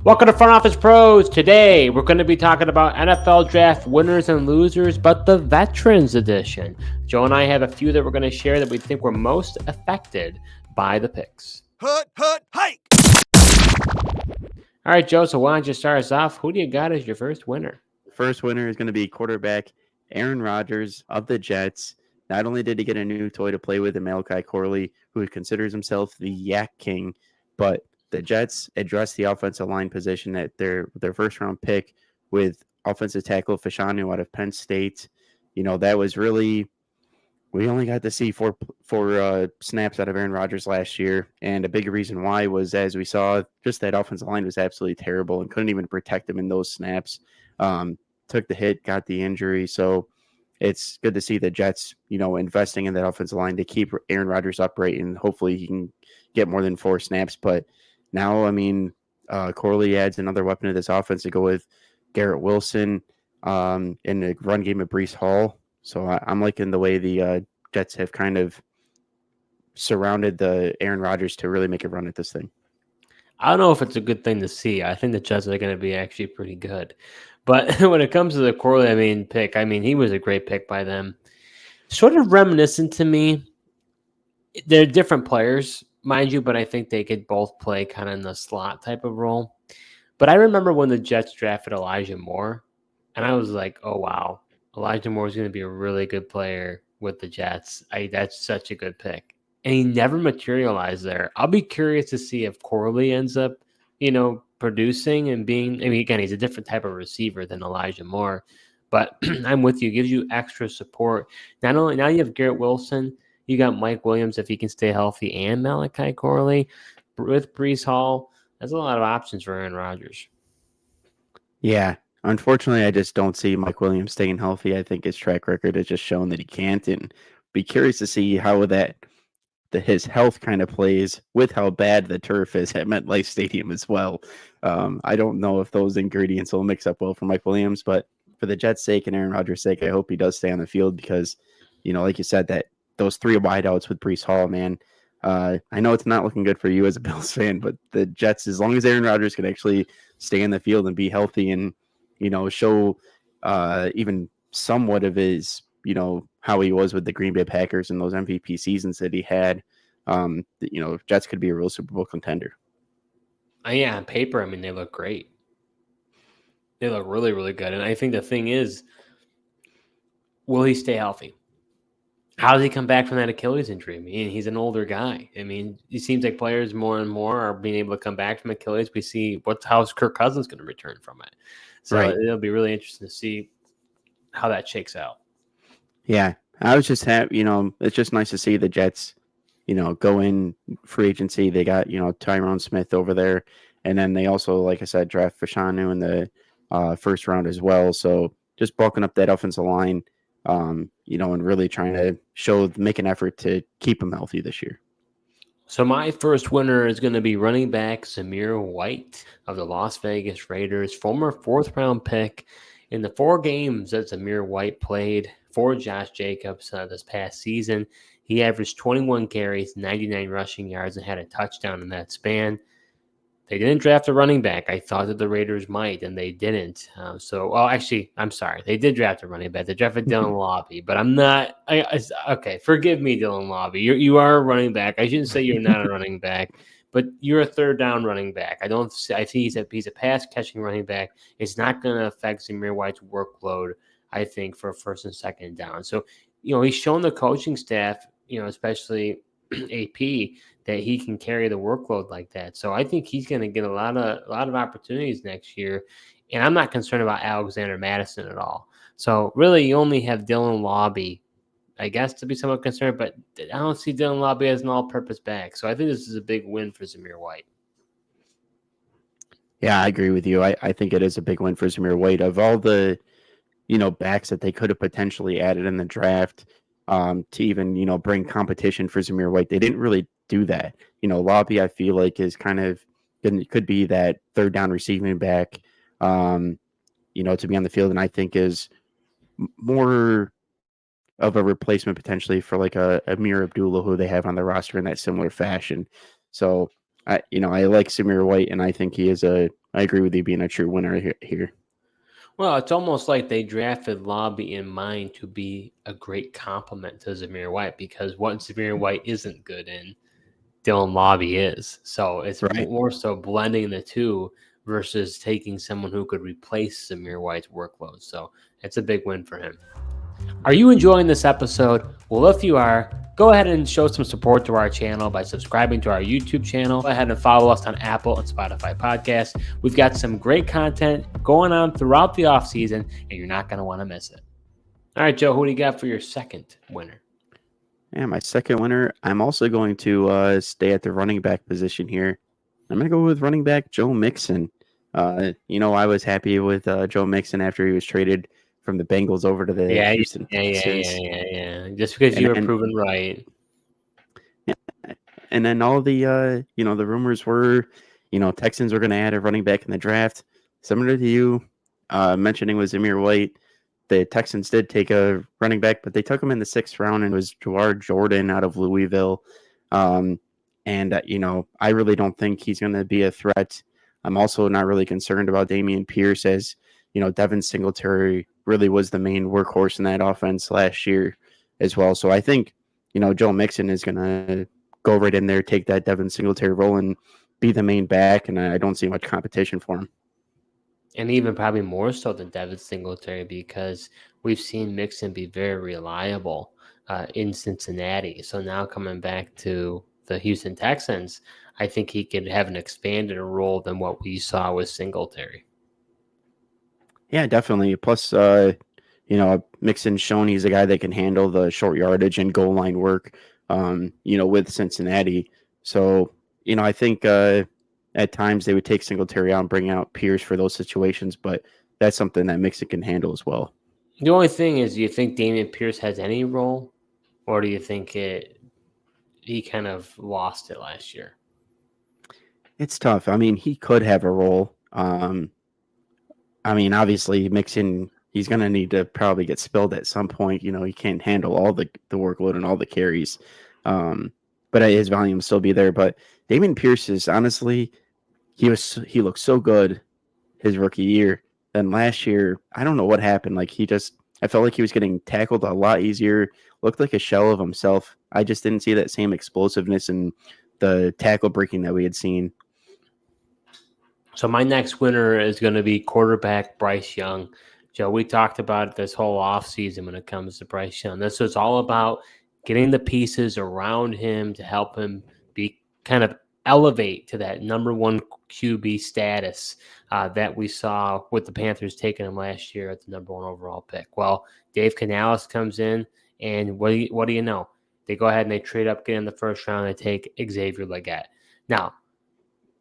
Welcome to Front Office Pros. Today, we're going to be talking about NFL draft winners and losers, but the Veterans Edition. Joe and I have a few that we're going to share that we think were most affected by the picks. Hike! All right, Joe, so why don't you start us off? Who do you got as your first winner? First winner is going to be quarterback Aaron Rodgers of the Jets. Not only did he get a new toy to play with in Malachi Corley, who considers himself the Yak King, but the Jets addressed the offensive line position at their first round pick with offensive tackle Fashanu out of Penn State. You know, that was really, we only got to see four snaps out of Aaron Rodgers last year. And a big reason why was, as we saw, just that offensive line was absolutely terrible and couldn't even protect him in those snaps. Took the hit, got the injury. So it's good to see the Jets, investing in that offensive line to keep Aaron Rodgers upright, and hopefully he can get more than 4 snaps. But now, Corley adds another weapon to this offense to go with Garrett Wilson in the run game of Breece Hall. So I'm liking the way the Jets have kind of surrounded the Aaron Rodgers to really make a run at this thing. I don't know if it's a good thing to see. I think the Jets are going to be actually pretty good. But when it comes to the Corley, pick, he was a great pick by them. Sort of reminiscent to me. They're different players, mind you, but I think they could both play kind of in the slot type of role. But I remember when the Jets drafted Elijah Moore, and I was like, oh, wow, Elijah Moore is going to be a really good player with the Jets. That's such a good pick. And he never materialized there. I'll be curious to see if Corley ends up, producing and being, again, he's a different type of receiver than Elijah Moore, but I'm with you. It gives you extra support. Not only now you have Garrett Wilson, you got Mike Williams if he can stay healthy, and Malachi Corley with Breece Hall. That's a lot of options for Aaron Rodgers. Yeah. Unfortunately, I just don't see Mike Williams staying healthy. I think his track record has just shown that he can't, and be curious to see how his health kind of plays with how bad the turf is at MetLife Stadium as well. I don't know if those ingredients will mix up well for Mike Williams, but for the Jets' sake and Aaron Rodgers' sake, I hope he does stay on the field because, like you said, that those 3 wideouts with Breece Hall, man. I know it's not looking good for you as a Bills fan, but the Jets, as long as Aaron Rodgers can actually stay in the field and be healthy and, show even somewhat of his, how he was with the Green Bay Packers and those MVP seasons that he had, Jets could be a real Super Bowl contender. Yeah, on paper, they look great. They look really, really good. And I think the thing is, will he stay healthy? How does he come back from that Achilles injury? He's an older guy. It seems like players more and more are being able to come back from Achilles. We see how's Kirk Cousins going to return from it. So right. It'll be really interesting to see how that shakes out. Yeah, I was just happy. It's just nice to see the Jets, go in free agency. They got, Tyrone Smith over there. And then they also, like I said, draft Fashanu in the first round as well. So just bulking up that offensive line, and really trying to make an effort to keep him healthy this year. So my first winner is going to be running back Zamir White of the Las Vegas Raiders, former 4th-round pick. In the 4 games that Zamir White played for Josh Jacobs this past season, he averaged 21 carries, 99 rushing yards, and had a touchdown in that span. They didn't draft a running back. I thought that the Raiders might, and they didn't. I'm sorry. They did draft a running back. They drafted Dylan Lobby, but I'm not. Okay, forgive me, Dylan Lobby. You are a running back. I shouldn't say you're not a running back, but you're a 3rd-down running back. I think he's a pass-catching running back. It's not going to affect Zamir White's workload, I think, for 1st and 2nd down. So, he's shown the coaching staff, especially AP, that he can carry the workload like that. So I think he's going to get a lot of opportunities next year. And I'm not concerned about Alexander Madison at all. So really, you only have Dylan Lobby, I guess, to be somewhat concerned, but I don't see Dylan Lobby as an all-purpose back. So I think this is a big win for Zamir White. Yeah, I agree with you. I think it is a big win for Zamir White. Of all the, backs that they could have potentially added in the draft, to even, bring competition for Zamir White, they didn't really do that. Lobby, I feel like, is kind of could be that 3rd-down receiving back, to be on the field, and I think is more of a replacement potentially for like a Amir Abdullah, who they have on the roster in that similar fashion. So I like Zamir White, and I think he is a I agree with you being a true winner here. Well, it's almost like they drafted Lobby in mind to be a great complement to Zamir White, because what Zamir White isn't good in, Dylan Lobby is. So it's Right. more so blending the two versus taking someone who could replace Zamir White's workload. So it's a big win for him. Are you enjoying this episode? Well, if you are, go ahead and show some support to our channel by subscribing to our YouTube channel. Go ahead and follow us on Apple and Spotify podcasts. We've got some great content going on throughout the offseason, and you're not going to want to miss it. All right, Joe, who do you got for your second winner? Yeah, my second winner, I'm also going to stay at the running back position here. I'm going to go with running back Joe Mixon. I was happy with Joe Mixon after he was traded from the Bengals over to the Houston Texans. Yeah. Just because you were proven right. And then all the the rumors were, Texans were going to add a running back in the draft. Similar to you mentioning with Zamir White, the Texans did take a running back, but they took him in the 6th round, and it was Jawar Jordan out of Louisville. I really don't think he's going to be a threat. I'm also not really concerned about Dameon Pierce, as Devin Singletary really was the main workhorse in that offense last year as well. So I think Joe Mixon is going to go right in there, take that Devin Singletary role, and be the main back, and I don't see much competition for him. And even probably more so than Devin Singletary, because we've seen Mixon be very reliable in Cincinnati. So now coming back to the Houston Texans, I think he could have an expanded role than what we saw with Singletary. Yeah, definitely. Plus, Mixon's shown he's a guy that can handle the short yardage and goal line work, with Cincinnati. So, I think at times they would take Singletary out and bring out Pierce for those situations, but that's something that Mixon can handle as well. The only thing is, do you think Dameon Pierce has any role, or do you think he kind of lost it last year? It's tough. I mean, he could have a role. Obviously, Mixon, he's going to need to probably get spilled at some point. He can't handle all the workload and all the carries. But his volume will still be there. But Dameon Pierce is honestly, he looked so good his rookie year. Then last year, I don't know what happened. I felt like he was getting tackled a lot easier, looked like a shell of himself. I just didn't see that same explosiveness and the tackle breaking that we had seen. So my next winner is going to be quarterback Bryce Young. Joe, we talked about it this whole offseason when it comes to Bryce Young. This is all about getting the pieces around him to help him be kind of elevate to that number one QB status that we saw with the Panthers taking him last year at the number one overall pick. Well, Dave Canales comes in, and what do you know? They go ahead and they trade up, get in the first round, and take Xavier Legette. Now,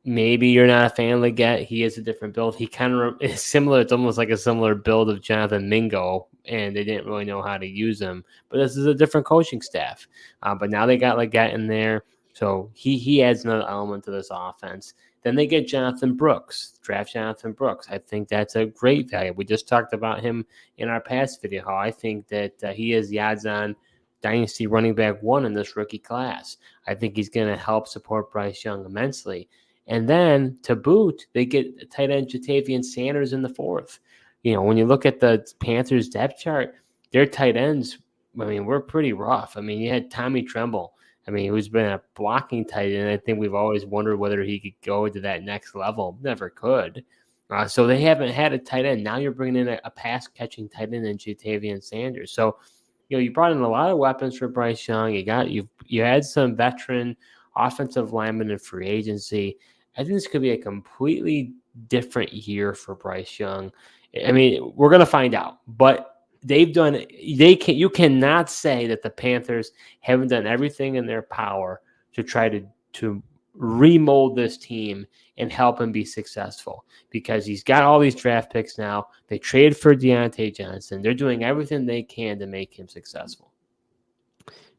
maybe you're not a fan of Legette. He is a different build. He kind of is similar. It's almost like a similar build of Jonathan Mingo, and they didn't really know how to use him. But this is a different coaching staff. But now they got Legette in there, so he adds another element to this offense. Then they get Jonathan Brooks, draft Jonathan Brooks. I think that's a great value. We just talked about him in our past video, how I think that he is the odds-on Dynasty running back 1 in this rookie class. I think he's going to help support Bryce Young immensely. And then to boot, they get tight end Jatavian Sanders in the 4th. When you look at the Panthers depth chart, their tight ends, were pretty rough. You had Tommy Tremble, who's been a blocking tight end. I think we've always wondered whether he could go to that next level. Never could. So they haven't had a tight end. Now you're bringing in a pass-catching tight end in Jatavian Sanders. So, you brought in a lot of weapons for Bryce Young. You had some veteran offensive linemen in free agency. I think this could be a completely different year for Bryce Young. We're going to find out, but you cannot say that the Panthers haven't done everything in their power to try to remold this team and help him be successful, because he's got all these draft picks now. They traded for Deontay Johnson. They're doing everything they can to make him successful.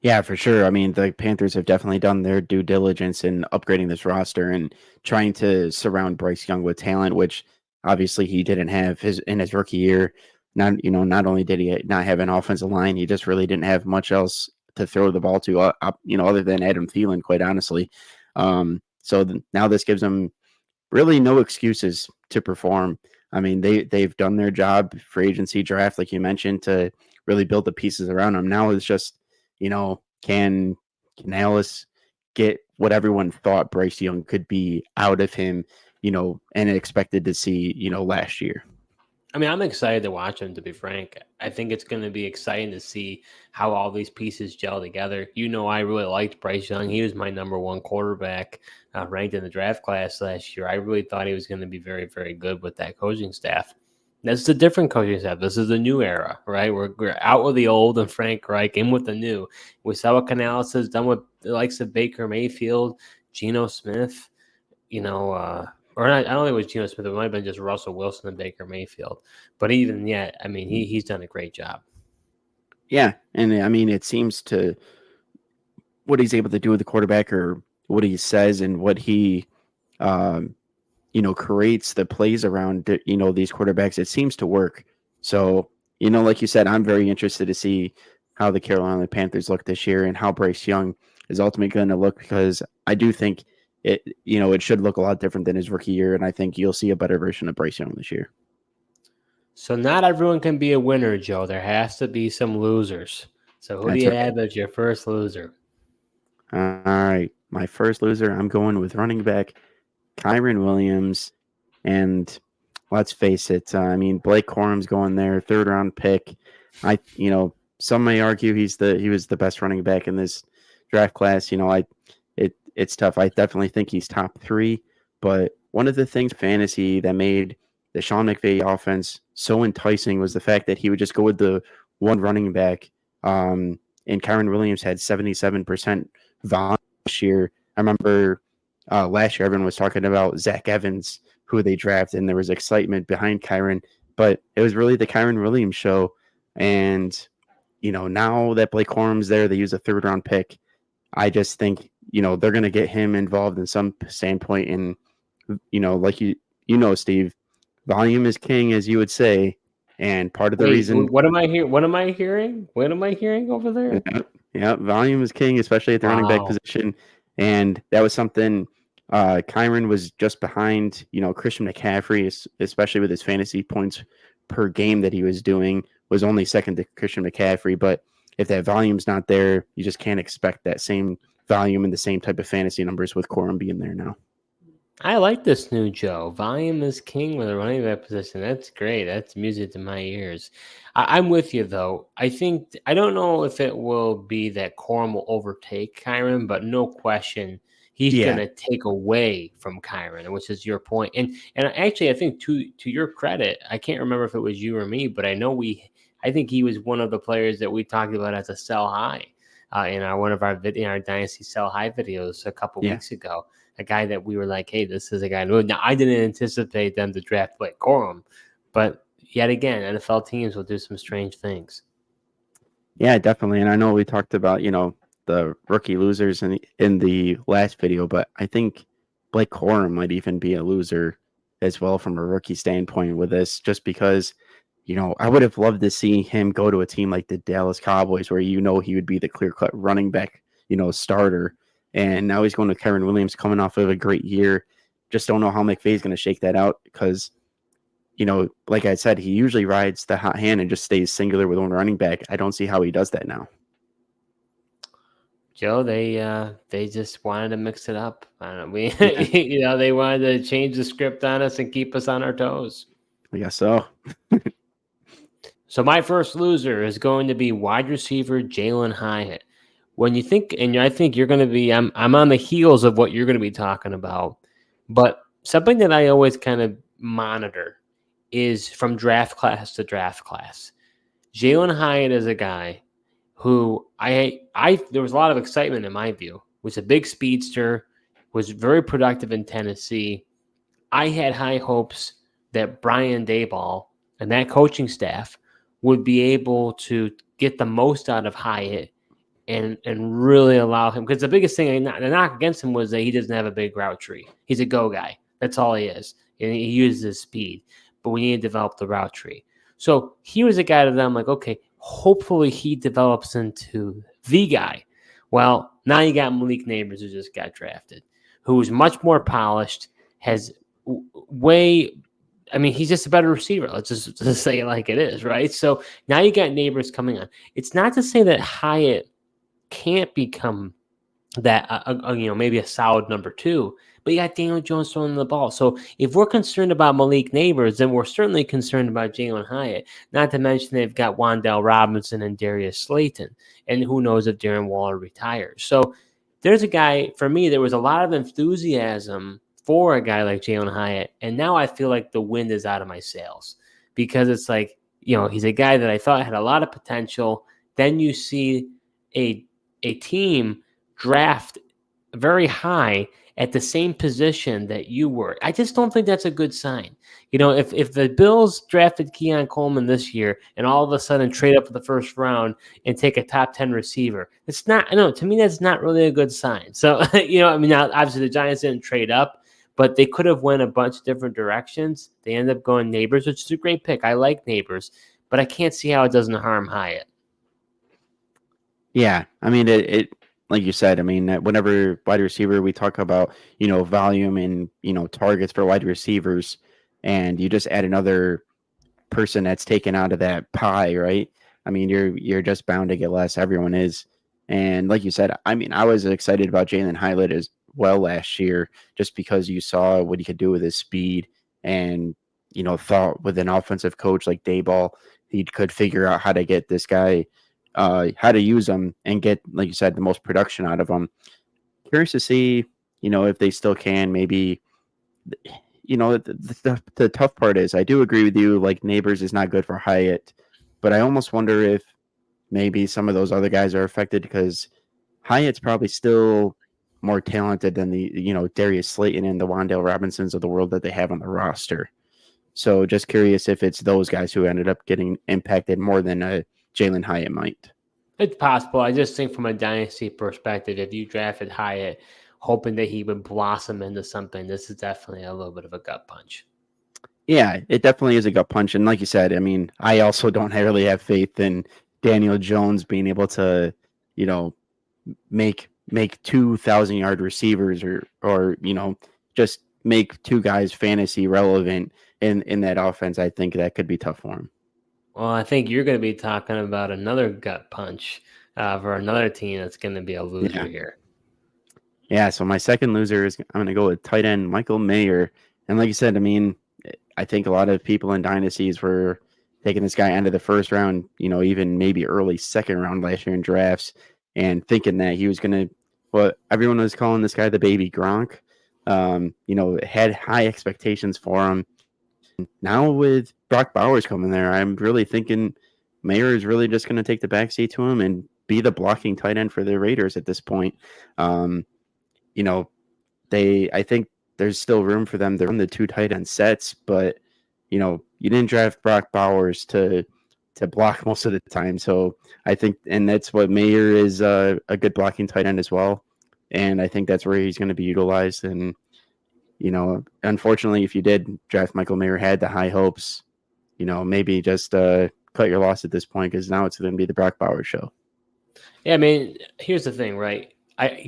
Yeah, for sure. The Panthers have definitely done their due diligence in upgrading this roster and trying to surround Bryce Young with talent, which obviously he didn't have in his rookie year. Not only did he not have an offensive line, he just really didn't have much else to throw the ball to, other than Adam Thielen, quite honestly. So now this gives him really no excuses to perform. I mean, they've done their job, free agency draft, like you mentioned, to really build the pieces around him. Now it's just, can Alice get what everyone thought Bryce Young could be out of him, and expected to see, last year. I mean, I'm excited to watch him, to be frank. I think it's going to be exciting to see how all these pieces gel together. I really liked Bryce Young. He was my number one quarterback ranked in the draft class last year. I really thought he was going to be very, very good with that coaching staff. This is a different coaching staff. This is a new era, right? We're out with the old and Frank Reich, in with the new. We saw what Canales has done with the likes of Baker Mayfield, Geno Smith, or not, I don't think it was Geno Smith. It might have been just Russell Wilson and Baker Mayfield. But even yet, I mean, he's done a great job. Yeah, and I mean, it seems to what he's able to do with the quarterback, or what he says, and what he, creates the plays around, these quarterbacks. It seems to work. So, like you said, I'm very interested to see how the Carolina Panthers look this year and how Bryce Young is ultimately going to look, because I do think it should look a lot different than his rookie year, and I think you'll see a better version of Bryce Young this year. So not everyone can be a winner, Joe. There has to be some losers. So who do you have as your first loser? All right, my first loser, I'm going with running back Kyren Williams, and let's face it, I mean, Blake Corum's going there, 3rd-round pick. Some may argue he was the best running back in this draft class. It's tough. I definitely think he's top 3, but one of the things fantasy that made the Sean McVay offense so enticing was the fact that he would just go with the one running back. And Kyren Williams had 77% volume this year. I remember last year everyone was talking about Zach Evans, who they drafted, and there was excitement behind Kyren, but it was really the Kyren Williams show. And now that Blake Corum's there, they use a 3rd-round pick. I just think they're going to get him involved in some standpoint, and like Steve, volume is king, as you would say, and part of the reason. What am I hearing? What am I hearing? What am I hearing over there? Yeah, volume is king, especially at the running back position, and that was something. Kyren was just behind, Christian McCaffrey, especially with his fantasy points per game that he was doing, was only second to Christian McCaffrey. But if that volume's not there, you just can't expect that same volume and the same type of fantasy numbers with Corum being there now. I like this new Joe. Volume is king with a running back position. That's great. That's music to my ears. I'm with you, though. I don't know if it will be that Corum will overtake Kyren, but no question he's going to take away from Kyren, which is your point. And actually, I think to your credit, I can't remember if it was you or me, but I think he was one of the players that we talked about as a sell high in one of our Dynasty sell high videos a couple weeks ago. A guy that we were like, hey, this is a guy. Now, I didn't anticipate them to draft Blake Corum, but yet again, NFL teams will do some strange things. Yeah, definitely. And I know we talked about, the rookie losers in the last video, but I think Blake Corum might even be a loser as well from a rookie standpoint with this, just because, I would have loved to see him go to a team like the Dallas Cowboys, where he would be the clear-cut running back, starter. And now he's going to Kyren Williams, coming off of a great year. Just don't know how McVay's going to shake that out, because, like I said, he usually rides the hot hand and just stays singular with one running back. I don't see how he does that now. Joe, they just wanted to mix it up. They wanted to change the script on us and keep us on our toes. I guess so. So my first loser is going to be wide receiver Jalen Hyatt. When you think, and I think you're going to be, I'm on the heels of what you're going to be talking about, but something that I always kind of monitor is from draft class to draft class. Jalen Hyatt is a guy who there was a lot of excitement in my view. Was a big speedster, was very productive in Tennessee. I had high hopes that Brian Daboll and that coaching staff would be able to get the most out of Hyatt and really allow him, because the biggest thing, the knock against him was that he doesn't have a big route tree. He's a go guy. That's all he is. And he uses his speed, but we need to develop the route tree. So he was a guy that I'm like, okay, hopefully he develops into the guy. Well, now you got Malik Neighbors, who just got drafted, who's much more polished, has way. I mean, he's just a better receiver. Let's just say it like it is, right? So now you got Neighbors coming on. It's not to say that Hyatt can't become that, maybe a solid number two, but you got Daniel Jones throwing the ball. So if we're concerned about Malik Neighbors, then we're certainly concerned about Jalen Hyatt. Not to mention they've got Wandale Robinson and Darius Slayton, and who knows if Darren Waller retires. So there's a guy, for me, there was a lot of enthusiasm for a guy like Jalen Hyatt, and now I feel like the wind is out of my sails because it's like, he's a guy that I thought had a lot of potential. Then you see a team draft very high at the same position that you were. I just don't think that's a good sign. If the Bills drafted Keon Coleman this year and all of a sudden trade up for the first round and take a top 10 receiver, it's not, I know, to me, that's not really a good sign. So, now obviously the Giants didn't trade up, but they could have went a bunch of different directions. They ended up going Neighbors, which is a great pick. I like Neighbors, but I can't see how it doesn't harm Hyatt. Yeah, I mean, it like you said, I mean, whenever wide receiver, we talk about, volume and, targets for wide receivers, and you just add another person that's taken out of that pie, right? I mean, you're just bound to get less. Everyone is. And like you said, I mean, I was excited about Jalen Hyatt as well last year, just because you saw what he could do with his speed and, thought with an offensive coach like Dayball, he could figure out how to get this guy, how to use them and get, like you said, the most production out of them. Curious to see, if they still can. Maybe, the tough part is, I do agree with you. Like, Neighbors is not good for Hyatt, but I almost wonder if maybe some of those other guys are affected because Hyatt's probably still more talented than the, Darius Slayton and the Wandale Robinsons of the world that they have on the roster. So just curious if it's those guys who ended up getting impacted more than Jalen Hyatt might. It's possible. I just think from a dynasty perspective, if you drafted Hyatt hoping that he would blossom into something, this is definitely a little bit of a gut punch. Yeah, it definitely is a gut punch. And like you said, I mean, I also don't really have faith in Daniel Jones being able to, make 2,000-yard receivers or just make two guys fantasy relevant in that offense. I think that could be tough for him. Well, I think you're going to be talking about another gut punch for another team that's going to be a loser here. Yeah, so my second loser is, I'm going to go with tight end Michael Mayer. And like you said, I mean, I think a lot of people in dynasties were taking this guy end of the first round, even maybe early second round last year in drafts, and thinking that he was going to, everyone was calling this guy the baby Gronk. Had high expectations for him. Now with Brock Bowers coming there, I'm really thinking Mayer is really just going to take the backseat to him and be the blocking tight end for the Raiders at this point. I think there's still room for them to run the two tight end sets, but you didn't draft Brock Bowers to block most of the time. So I think, and that's what Mayer is, a good blocking tight end as well. And I think that's where he's going to be utilized. And, unfortunately, if you did draft Michael Mayer, had the high hopes, maybe just cut your loss at this point, because now it's going to be the Brock Bowers show. Yeah, I mean, here's the thing, right?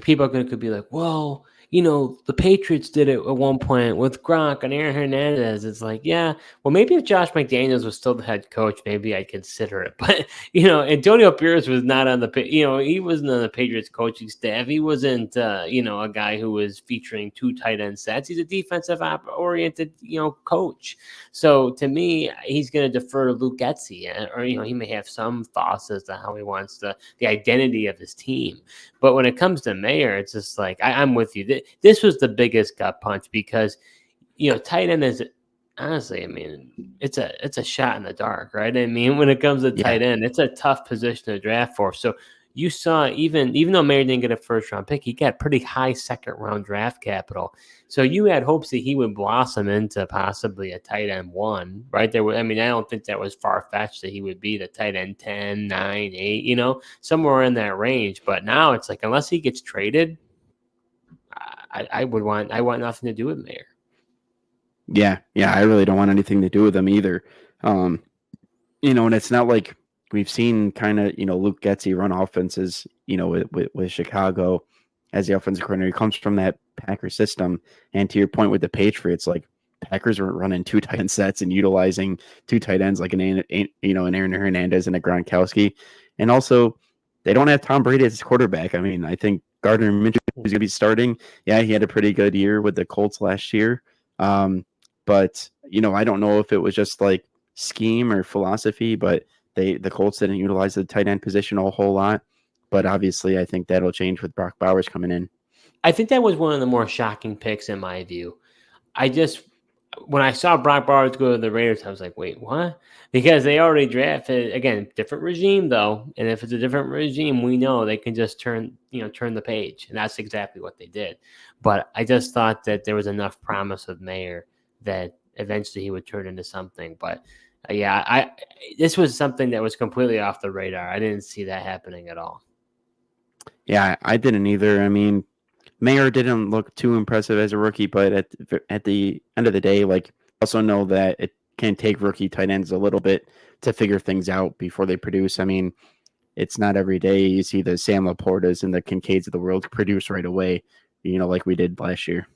People could be like, well, the Patriots did it at one point with Gronk and Aaron Hernandez. It's like, yeah, well, maybe if Josh McDaniels was still the head coach, maybe I'd consider it. But, Antonio Pierce was not on he wasn't on the Patriots coaching staff. He wasn't, a guy who was featuring two tight end sets. He's a defensive oriented, coach. So to me, he's going to defer to Luke Getsy, or, he may have some thoughts as to how he wants the identity of his team. But when it comes to Mayer, it's just like, I'm with you. This was the biggest gut punch because, tight end is, honestly, I mean, it's a shot in the dark, right? I mean, when it comes to tight end, it's a tough position to draft for. So you saw, even though Mayer didn't get a first round pick, he got pretty high second round draft capital. So you had hopes that he would blossom into possibly a tight end 1, right? I don't think that was far fetched that he would be the tight end 10, 9, 8, somewhere in that range. But now it's like, unless he gets traded, I want nothing to do with Mayer. Yeah, I really don't want anything to do with him either. And it's not like we've seen kind of, Luke Getsy run offenses, with Chicago as the offensive coordinator. He comes from that Packer system. And to your point with the Patriots, like, Packers weren't running 2 tight end sets and utilizing 2 tight ends like an Aaron Hernandez and a Gronkowski. And also, they don't have Tom Brady as quarterback. I mean, I think Gardner Minshew is going to be starting. Yeah, he had a pretty good year with the Colts last year. But, I don't know if it was just like scheme or philosophy, but the Colts didn't utilize the tight end position a whole lot. But obviously, I think that'll change with Brock Bowers coming in. I think that was one of the more shocking picks in my view. When I saw Brock Bowers go to the Raiders, I was like, wait, what? Because they already drafted, again, different regime though. And if it's a different regime, we know they can just turn the page. And that's exactly what they did. But I just thought that there was enough promise of Mayer that eventually he would turn into something. But this was something that was completely off the radar. I didn't see that happening at all. Yeah, I didn't either. I mean, Mayer didn't look too impressive as a rookie, but at the end of the day, like, also know that it can take rookie tight ends a little bit to figure things out before they produce. I mean, it's not every day you see the Sam Laportas and the Kincaids of the world produce right away, like we did last year.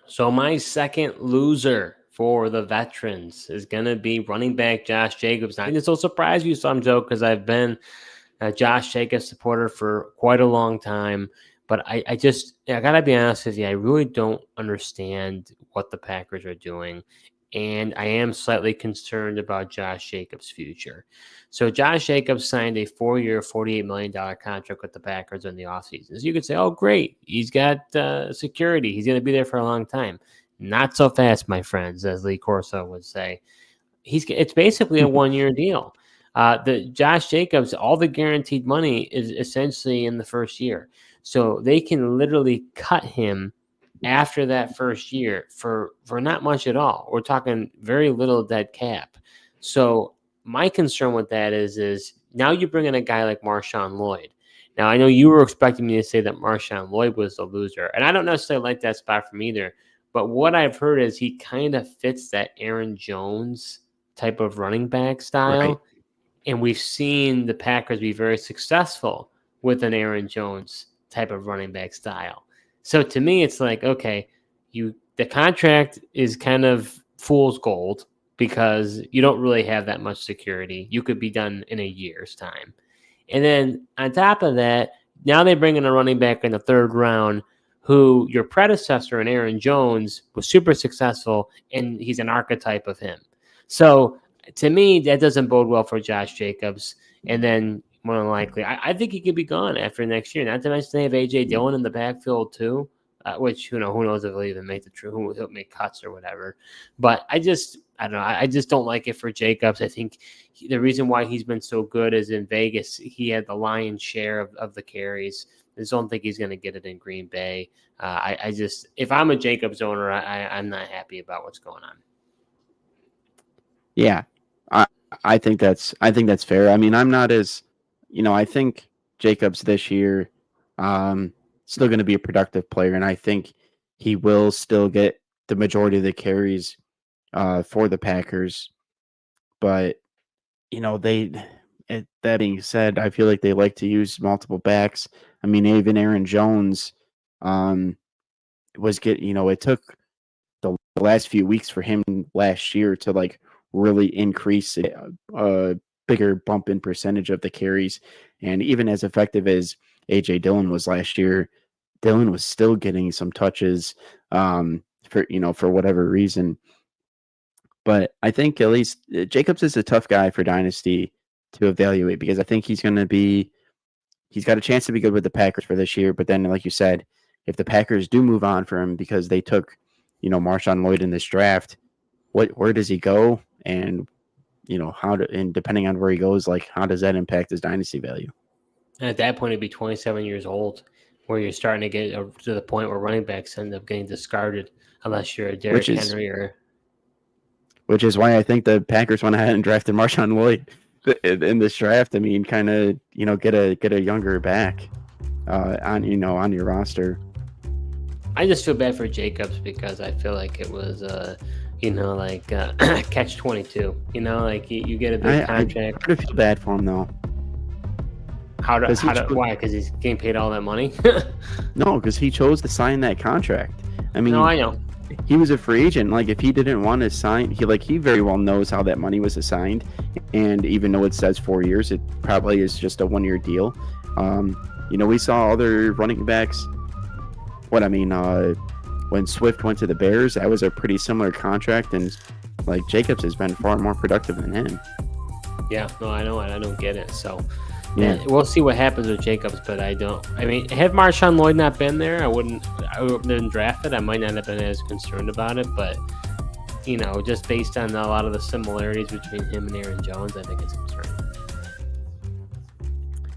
So my second loser for the veterans is going to be running back Josh Jacobs. Now, this will surprise you some, Joe, because I've been a Josh Jacobs supporter for quite a long time. But I got to be honest with you, I really don't understand what the Packers are doing. And I am slightly concerned about Josh Jacobs' future. So Josh Jacobs signed a 4-year, $48 million contract with the Packers in the offseason. So you could say, oh, great, he's got security. He's going to be there for a long time. Not so fast, my friends, as Lee Corso would say. It's basically a 1-year deal. The Josh Jacobs, all the guaranteed money is essentially in the first year. So they can literally cut him after that first year for not much at all. We're talking very little dead cap. So my concern with that is now you bring in a guy like Marshawn Lloyd. Now, I know you were expecting me to say that Marshawn Lloyd was the loser, and I don't necessarily like that spot from either. But what I've heard is he kind of fits that Aaron Jones type of running back style. Right. And we've seen the Packers be very successful with an Aaron Jones type of running back style. So to me, it's like, okay, the contract is kind of fool's gold because you don't really have that much security. You could be done in a year's time. And then on top of that, now they bring in a running back in the 3rd round who your predecessor in Aaron Jones was super successful, and he's an archetype of him. So to me, that doesn't bode well for Josh Jacobs. And then more than likely, I think he could be gone after next year. Not to mention they have A.J. Dillon in the backfield too, which who knows if he'll even make he'll make cuts or whatever. But I don't know. I just don't like it for Jacobs. I think the reason why he's been so good is in Vegas, he had the lion's share of the carries. I just don't think he's going to get it in Green Bay. If I'm a Jacobs owner, I'm not happy about what's going on. Yeah, I think that's fair. I mean, I'm not as, I think Jacobs this year still going to be a productive player, and I think he will still get the majority of the carries for the Packers. But, that being said, I feel like they like to use multiple backs. I mean, even Aaron Jones it took the last few weeks for him last year to like really increase a bigger bump in percentage of the carries. And even as effective as A.J. Dillon was last year, Dillon was still getting some touches for whatever reason. But I think at least Jacobs is a tough guy for Dynasty to evaluate because I think he's got a chance to be good with the Packers for this year. But then, like you said, if the Packers do move on for him because they took, Marshawn Lloyd in this draft, where does he go? And, and depending on where he goes, like, how does that impact his Dynasty value? And at that point, he'd be 27 years old, where you're starting to get to the point where running backs end up getting discarded unless you're a Derrick Henry or. Which is why I think the Packers went ahead and drafted Marshawn Lloyd in this draft. I mean, kind of, get a younger back on your roster. I just feel bad for Jacobs because I feel like it was catch 22. Like you get a big contract. I feel bad for him though. Why? Because he's getting paid all that money? No, because he chose to sign that contract. I mean, no, I know. he was a free agent. Like, if he didn't want to sign, he very well knows how that money was assigned. And even though it says 4 years, it probably is just a 1 year deal. We saw other running backs. When Swift went to the Bears, that was a pretty similar contract, and like Jacobs has been far more productive than him. Yeah, no, I know it. I don't get it. So, Yeah, we'll see what happens with Jacobs, but I mean, had Marshawn Lloyd not been there, I wouldn't have been drafted. I might not have been as concerned about it, but, just based on a lot of the similarities between him and Aaron Jones, I think it's concerning.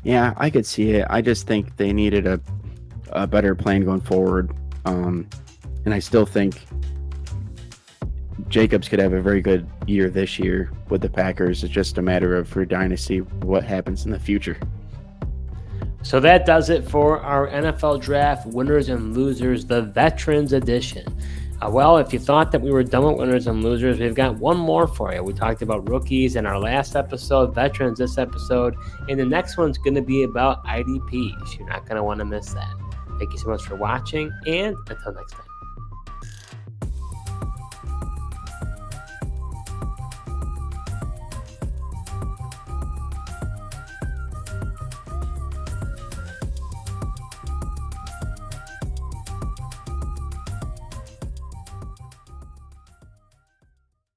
yeah, I could see it. I just think they needed a better plan going forward. And I still think Jacobs could have a very good year this year with the Packers. It's just a matter of, for Dynasty, what happens in the future. So that does it for our NFL Draft Winners and Losers, the Veterans Edition. Well, if you thought that we were done with winners and losers, we've got one more for you. We talked about rookies in our last episode, veterans this episode, and the next one's going to be about IDPs. You're not going to want to miss that. Thank you so much for watching, and until next time.